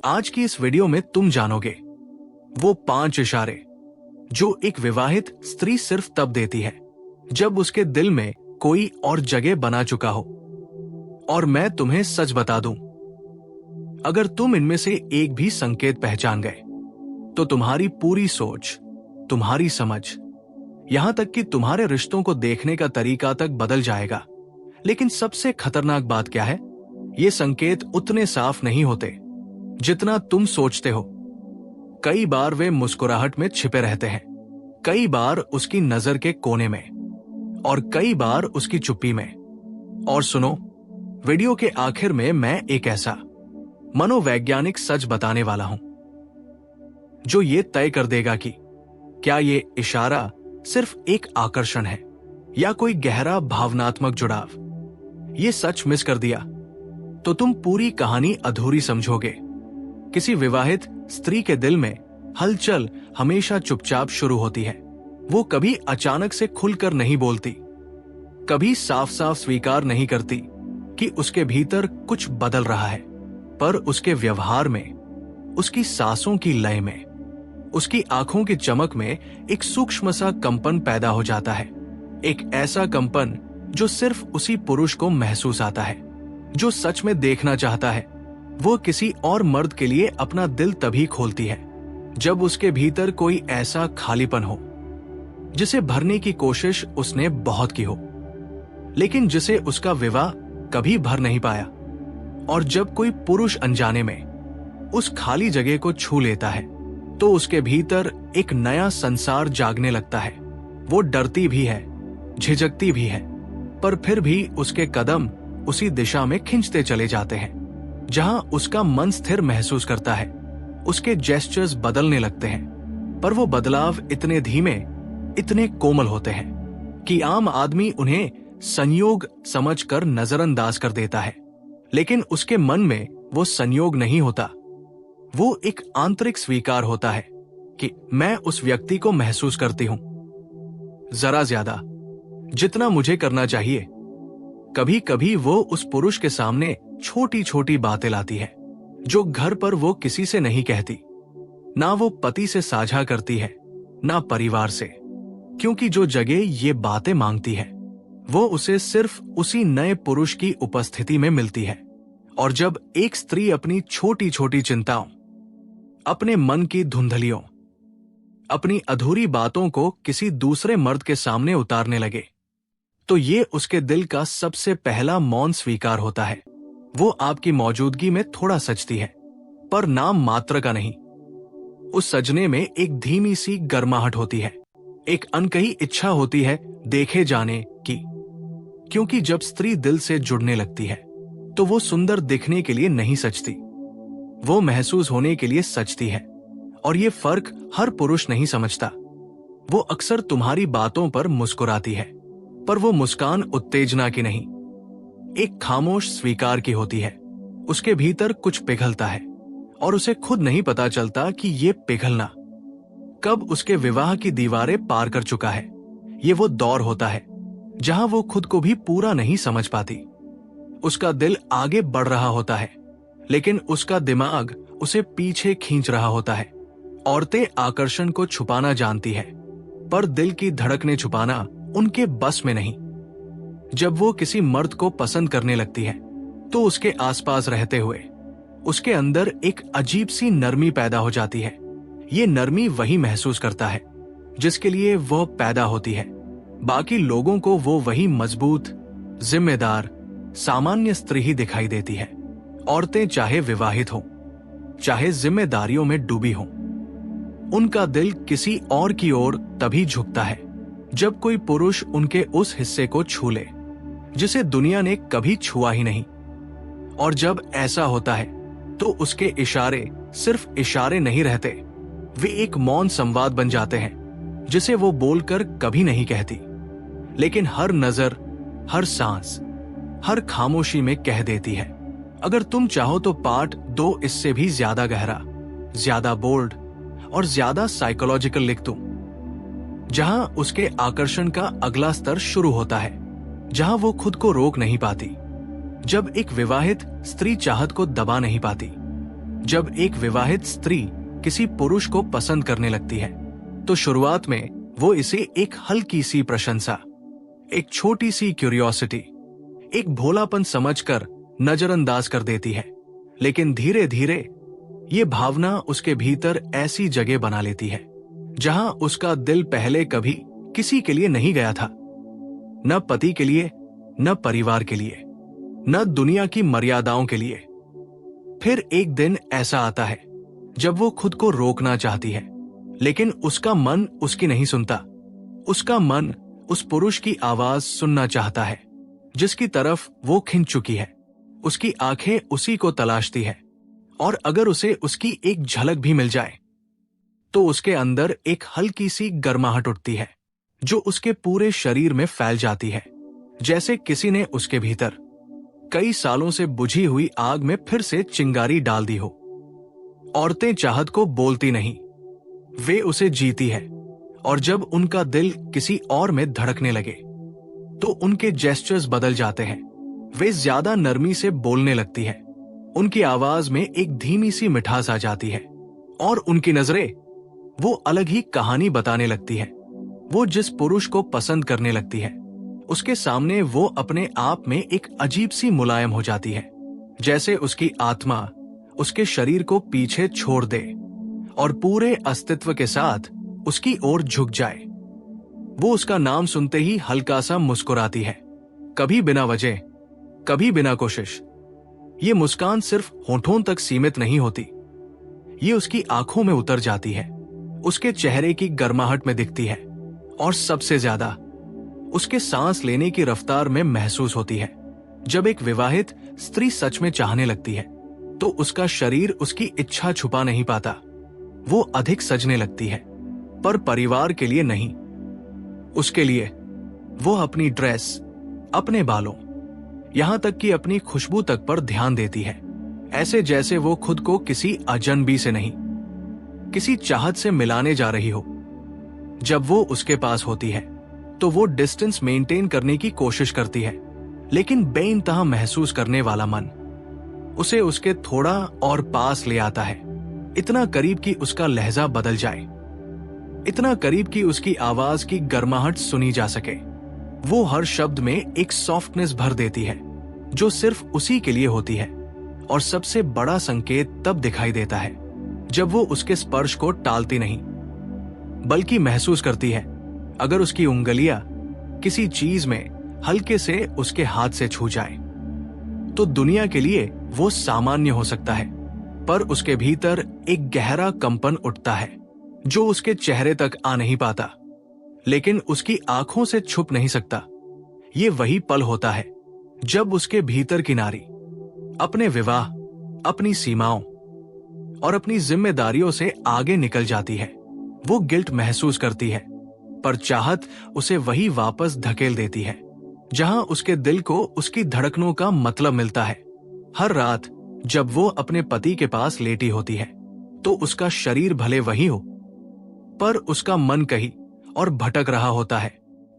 आज की इस वीडियो में तुम जानोगे वो 5 इशारे जो एक विवाहित स्त्री सिर्फ तब देती है जब उसके दिल में कोई और जगह बना चुका हो। और मैं तुम्हें सच बता दूं, अगर तुम इनमें से एक भी संकेत पहचान गए तो तुम्हारी पूरी सोच, तुम्हारी समझ, यहां तक कि तुम्हारे रिश्तों को देखने का तरीका तक बदल जाएगा। लेकिन सबसे खतरनाक बात क्या है, ये संकेत उतने साफ नहीं होते जितना तुम सोचते हो। कई बार वे मुस्कुराहट में छिपे रहते हैं, कई बार उसकी नजर के कोने में, और कई बार उसकी चुप्पी में। और सुनो, वीडियो के आखिर में मैं एक ऐसा मनोवैज्ञानिक सच बताने वाला हूं जो ये तय कर देगा कि क्या ये इशारा सिर्फ एक आकर्षण है या कोई गहरा भावनात्मक जुड़ाव। ये सच मिस कर दिया तो तुम पूरी कहानी अधूरी समझोगे। किसी विवाहित स्त्री के दिल में हलचल हमेशा चुपचाप शुरू होती है। वो कभी अचानक से खुलकर नहीं बोलती, कभी साफ साफ स्वीकार नहीं करती कि उसके भीतर कुछ बदल रहा है, पर उसके व्यवहार में, उसकी सांसों की लय में, उसकी आंखों की चमक में एक सूक्ष्म सा कंपन पैदा हो जाता है। एक ऐसा कंपन जो सिर्फ उसी पुरुष को महसूस आता है जो सच में देखना चाहता है। वो किसी और मर्द के लिए अपना दिल तभी खोलती है जब उसके भीतर कोई ऐसा खालीपन हो जिसे भरने की कोशिश उसने बहुत की हो, लेकिन जिसे उसका विवाह कभी भर नहीं पाया। और जब कोई पुरुष अनजाने में उस खाली जगह को छू लेता है तो उसके भीतर एक नया संसार जागने लगता है। वो डरती भी है, झिझकती भी है, पर फिर भी उसके कदम उसी दिशा में खींचते चले जाते हैं जहां उसका मन स्थिर महसूस करता है। उसके जेस्चर्स बदलने लगते हैं, पर वो बदलाव इतने धीमे, इतने कोमल होते हैं कि आम आदमी उन्हें संयोग समझकर नजरअंदाज कर देता है। लेकिन उसके मन में वो संयोग नहीं होता, वो एक आंतरिक स्वीकार होता है कि मैं उस व्यक्ति को महसूस करती हूं, जरा ज्यादा जितना मुझे करना चाहिए। कभी कभी वो उस पुरुष के सामने छोटी छोटी बातें लाती है जो घर पर वो किसी से नहीं कहती, ना वो पति से साझा करती है, ना परिवार से, क्योंकि जो जगह ये बातें मांगती है वो उसे सिर्फ उसी नए पुरुष की उपस्थिति में मिलती है। और जब एक स्त्री अपनी छोटी छोटी चिंताओं, अपने मन की धुंधलियों, अपनी अधूरी बातों को किसी दूसरे मर्द के सामने उतारने लगे तो ये उसके दिल का सबसे पहला मौन स्वीकार होता है। वो आपकी मौजूदगी में थोड़ा सजती है, पर नाम मात्र का नहीं। उस सजने में एक धीमी सी गर्माहट होती है, एक अनकही इच्छा होती है देखे जाने की। क्योंकि जब स्त्री दिल से जुड़ने लगती है तो वो सुंदर दिखने के लिए नहीं सजती, वो महसूस होने के लिए सजती है। और ये फर्क हर पुरुष नहीं समझता। वो अक्सर तुम्हारी बातों पर मुस्कुराती है, पर वो मुस्कान उत्तेजना की नहीं, एक खामोश स्वीकार की होती है। उसके भीतर कुछ पिघलता है और उसे खुद नहीं पता चलता कि ये पिघलना कब उसके विवाह की दीवारें पार कर चुका है। ये वो दौर होता है जहां वो खुद को भी पूरा नहीं समझ पाती। उसका दिल आगे बढ़ रहा होता है, लेकिन उसका दिमाग उसे पीछे खींच रहा होता है। औरतें आकर्षण को छुपाना जानती है, पर दिल की धड़कने छुपाना उनके बस में नहीं। जब वो किसी मर्द को पसंद करने लगती है तो उसके आसपास रहते हुए उसके अंदर एक अजीब सी नरमी पैदा हो जाती है। ये नरमी वही महसूस करता है जिसके लिए वो पैदा होती है। बाकी लोगों को वो वही मजबूत, जिम्मेदार, सामान्य स्त्री ही दिखाई देती है। औरतें चाहे विवाहित हों, चाहे जिम्मेदारियों में डूबी हों, उनका दिल किसी और की ओर तभी झुकता है जब कोई पुरुष उनके उस हिस्से को छू ले जिसे दुनिया ने कभी छुआ ही नहीं। और जब ऐसा होता है तो उसके इशारे सिर्फ इशारे नहीं रहते, वे एक मौन संवाद बन जाते हैं जिसे वो बोलकर कभी नहीं कहती, लेकिन हर नजर, हर सांस, हर खामोशी में कह देती है। अगर तुम चाहो तो पार्ट 2 इससे भी ज्यादा गहरा, ज्यादा बोल्ड और ज्यादा साइकोलॉजिकल लिख दूं, जहां उसके आकर्षण का अगला स्तर शुरू होता है, जहां वो खुद को रोक नहीं पाती, जब एक विवाहित स्त्री चाहत को दबा नहीं पाती, जब एक विवाहित स्त्री किसी पुरुष को पसंद करने लगती है तो शुरुआत में वो इसे एक हल्की सी प्रशंसा, एक छोटी सी क्यूरियोसिटी, एक भोलापन समझकर नजरअंदाज कर देती है। लेकिन धीरे धीरे ये भावना उसके भीतर ऐसी जगह बना लेती है जहां उसका दिल पहले कभी किसी के लिए नहीं गया था, न पति के लिए, न परिवार के लिए, न दुनिया की मर्यादाओं के लिए। फिर एक दिन ऐसा आता है जब वो खुद को रोकना चाहती है, लेकिन उसका मन उसकी नहीं सुनता। उसका मन उस पुरुष की आवाज सुनना चाहता है जिसकी तरफ वो खिंच चुकी है। उसकी आंखें उसी को तलाशती है, और अगर उसे उसकी एक झलक भी मिल जाए तो उसके अंदर एक हल्की सी गर्माहट उठती है जो उसके पूरे शरीर में फैल जाती है, जैसे किसी ने उसके भीतर कई सालों से बुझी हुई आग में फिर से चिंगारी डाल दी हो। औरतें चाहत को बोलती नहीं, वे उसे जीती है, और जब उनका दिल किसी और में धड़कने लगे तो उनके जेस्चर्स बदल जाते हैं। वे ज्यादा नरमी से बोलने लगती है, उनकी आवाज में एक धीमी सी मिठास आ जाती है, और उनकी नजरें वो अलग ही कहानी बताने लगती है। वो जिस पुरुष को पसंद करने लगती है उसके सामने वो अपने आप में एक अजीब सी मुलायम हो जाती है, जैसे उसकी आत्मा उसके शरीर को पीछे छोड़ दे और पूरे अस्तित्व के साथ उसकी ओर झुक जाए। वो उसका नाम सुनते ही हल्का सा मुस्कुराती है, कभी बिना वजह, कभी बिना कोशिश। ये मुस्कान सिर्फ होठों तक सीमित नहीं होती, ये उसकी आंखों में उतर जाती है, उसके चेहरे की गर्माहट में दिखती है, और सबसे ज्यादा उसके सांस लेने की रफ्तार में महसूस होती है। जब एक विवाहित स्त्री सच में चाहने लगती है तो उसका शरीर उसकी इच्छा छुपा नहीं पाता। वो अधिक सजने लगती है, पर परिवार के लिए नहीं। उसके लिए वो अपनी ड्रेस, अपने बालों, यहां तक कि अपनी खुशबू तक पर ध्यान देती है, ऐसे जैसे वो खुद को किसी अजनबी से नहीं, किसी चाहत से मिलाने जा रही हो। जब वो उसके पास होती है तो वो डिस्टेंस मेंटेन करने की कोशिश करती है, लेकिन बेइंतहा महसूस करने वाला मन उसे उसके थोड़ा और पास ले आता है, इतना करीब कि उसका लहजा बदल जाए, इतना करीब कि उसकी आवाज की गर्माहट सुनी जा सके। वो हर शब्द में एक सॉफ्टनेस भर देती है जो सिर्फ उसी के लिए होती है, और सबसे बड़ा संकेत तब दिखाई देता है जब वो उसके स्पर्श को टालती नहीं, बल्कि महसूस करती है। अगर उसकी उंगलियां किसी चीज में हल्के से उसके हाथ से छू जाए तो दुनिया के लिए वो सामान्य हो सकता है, पर उसके भीतर एक गहरा कंपन उठता है जो उसके चेहरे तक आ नहीं पाता, लेकिन उसकी आंखों से छुप नहीं सकता। ये वही पल होता है जब उसके भीतर की नारी अपने विवाह, अपनी सीमाओं और अपनी जिम्मेदारियों से आगे निकल जाती है। वो गिल्ट महसूस करती है, पर चाहत उसे वही वापस धकेल देती है जहां उसके दिल को उसकी धड़कनों का मतलब मिलता है। हर रात जब वो अपने पति के पास लेटी होती है तो उसका शरीर भले वही हो, पर उसका मन कहीं और भटक रहा होता है।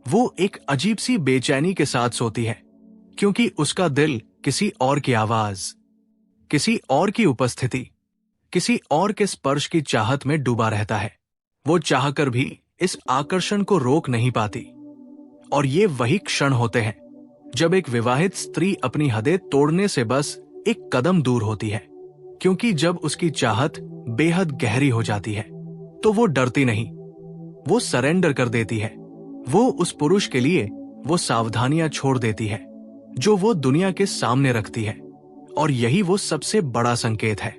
वो एक अजीब सी बेचैनी के साथ सोती है, क्योंकि उसका दिल किसी और की आवाज, किसी और की उपस्थिति, किसी और के स्पर्श की चाहत में डूबा रहता है। वो चाहकर भी इस आकर्षण को रोक नहीं पाती, और ये वही क्षण होते हैं जब एक विवाहित स्त्री अपनी हदें तोड़ने से बस एक कदम दूर होती है, क्योंकि जब उसकी चाहत बेहद गहरी हो जाती है तो वो डरती नहीं, वो सरेंडर कर देती है। वो उस पुरुष के लिए वो सावधानियां छोड़ देती है जो वो दुनिया के सामने रखती है, और यही वो सबसे बड़ा संकेत है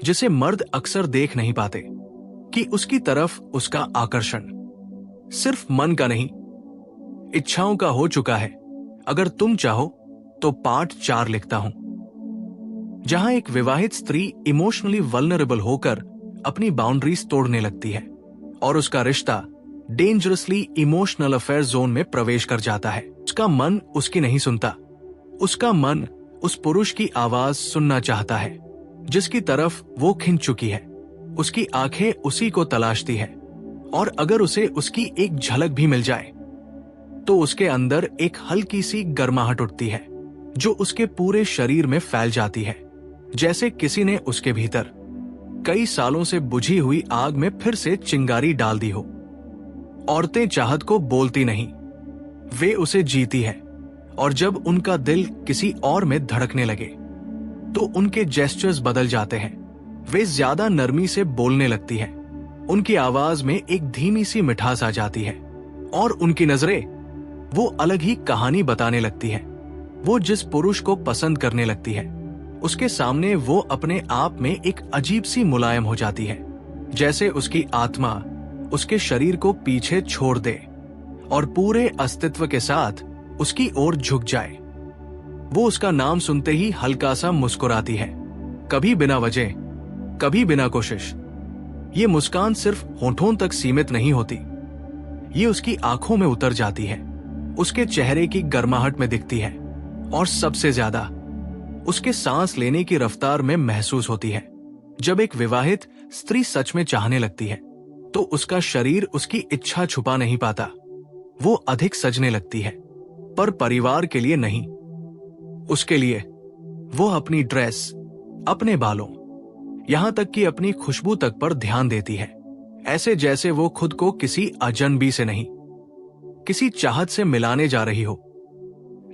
जिसे मर्द अक्सर देख नहीं पाते, कि उसकी तरफ उसका आकर्षण सिर्फ मन का नहीं, इच्छाओं का हो चुका है। अगर तुम चाहो तो पार्ट 4 लिखता हूं, जहां एक विवाहित स्त्री इमोशनली वल्नरेबल होकर अपनी बाउंड्रीज तोड़ने लगती है और उसका रिश्ता डेंजरसली इमोशनल अफेयर जोन में प्रवेश कर जाता है। उसका मन उसकी नहीं सुनता, उसका मन उस पुरुष की आवाज सुनना चाहता है जिसकी तरफ वो खिंच चुकी है। उसकी आंखें उसी को तलाशती है, और अगर उसे उसकी एक झलक भी मिल जाए तो उसके अंदर एक हल्की सी गर्माहट उठती है जो उसके पूरे शरीर में फैल जाती है, जैसे किसी ने उसके भीतर कई सालों से बुझी हुई आग में फिर से चिंगारी डाल दी हो। औरतें चाहत को बोलती नहीं, वे उसे जीती है, और जब उनका दिल किसी और में धड़कने लगे तो उनके जेस्चर्स बदल जाते हैं। वे ज्यादा नरमी से बोलने लगती है, उनकी आवाज में एक धीमी सी मिठास आ जाती है, और उनकी नजरें वो अलग ही कहानी बताने लगती है। वो जिस पुरुष को पसंद करने लगती है उसके सामने वो अपने आप में एक अजीब सी मुलायम हो जाती है, जैसे उसकी आत्मा उसके शरीर को पीछे छोड़ दे और पूरे अस्तित्व के साथ उसकी ओर झुक जाए। वो उसका नाम सुनते ही हल्का सा मुस्कुराती है, कभी बिना वजह, कभी बिना कोशिश। ये मुस्कान सिर्फ होठों तक सीमित नहीं होती, ये उसकी आंखों में उतर जाती है, उसके चेहरे की गर्माहट में दिखती है, और सबसे ज्यादा उसके सांस लेने की रफ्तार में महसूस होती है। जब एक विवाहित स्त्री सच में चाहने लगती है तो उसका शरीर उसकी इच्छा छुपा नहीं पाता, वो अधिक सजने लगती है, पर परिवार के लिए नहीं। उसके लिए वो अपनी ड्रेस, अपने बालों, यहां तक कि अपनी खुशबू तक पर ध्यान देती है, ऐसे जैसे वो खुद को किसी अजनबी से नहीं, किसी चाहत से मिलाने जा रही हो।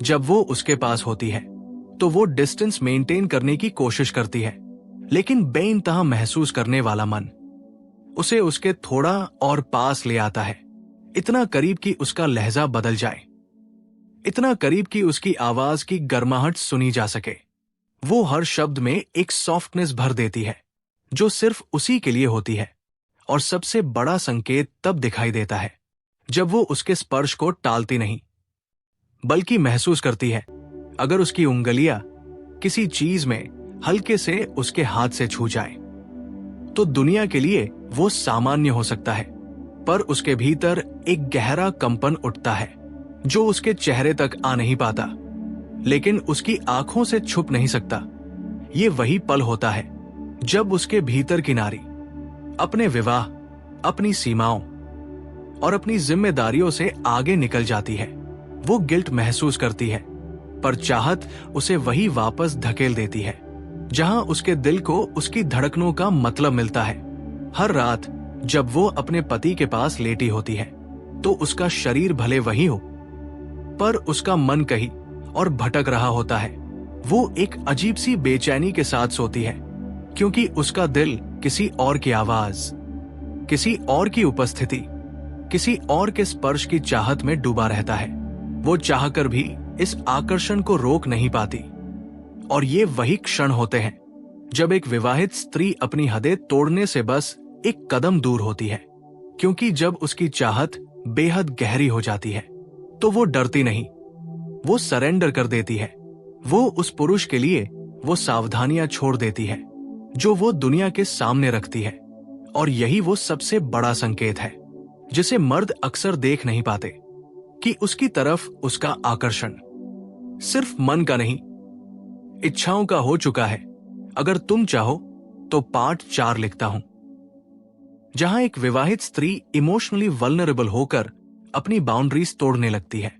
जब वो उसके पास होती है तो वो डिस्टेंस मेंटेन करने की कोशिश करती है, लेकिन बेइंतहा महसूस करने वाला मन उसे उसके थोड़ा और पास ले आता है, इतना करीब कि उसका लहजा बदल जाए, इतना करीब कि उसकी आवाज की गर्माहट सुनी जा सके। वो हर शब्द में एक सॉफ्टनेस भर देती है जो सिर्फ उसी के लिए होती है, और सबसे बड़ा संकेत तब दिखाई देता है जब वो उसके स्पर्श को टालती नहीं, बल्कि महसूस करती है। अगर उसकी उंगलियां किसी चीज में हल्के से उसके हाथ से छू जाए तो दुनिया के लिए वो सामान्य हो सकता है, पर उसके भीतर एक गहरा कंपन उठता है जो उसके चेहरे तक आ नहीं पाता, लेकिन उसकी आंखों से छुप नहीं सकता। ये वही पल होता है जब उसके भीतर की नारी अपने विवाह, अपनी सीमाओं और अपनी जिम्मेदारियों से आगे निकल जाती है। वो गिल्ट महसूस करती है, पर चाहत उसे वही वापस धकेल देती है जहां उसके दिल को उसकी धड़कनों का मतलब मिलता है। हर रात जब वो अपने पति के पास लेटी होती है तो उसका शरीर भले वही हो, पर उसका मन कहीं और भटक रहा होता है। वो एक अजीब सी बेचैनी के साथ सोती है, क्योंकि उसका दिल किसी और की आवाज, किसी और की उपस्थिति, किसी और के स्पर्श की चाहत में डूबा रहता है। वो चाहकर भी इस आकर्षण को रोक नहीं पाती, और ये वही क्षण होते हैं जब एक विवाहित स्त्री अपनी हदें तोड़ने से बस एक कदम दूर होती है, क्योंकि जब उसकी चाहत बेहद गहरी हो जाती है तो वो डरती नहीं, वो सरेंडर कर देती है। वो उस पुरुष के लिए वो सावधानियां छोड़ देती है जो वो दुनिया के सामने रखती है, और यही वो सबसे बड़ा संकेत है जिसे मर्द अक्सर देख नहीं पाते, कि उसकी तरफ उसका आकर्षण सिर्फ मन का नहीं, इच्छाओं का हो चुका है। अगर तुम चाहो तो पार्ट 4 लिखता हूं, जहां एक विवाहित स्त्री इमोशनली वल्नरेबल होकर अपनी बाउंड्रीज तोड़ने लगती है।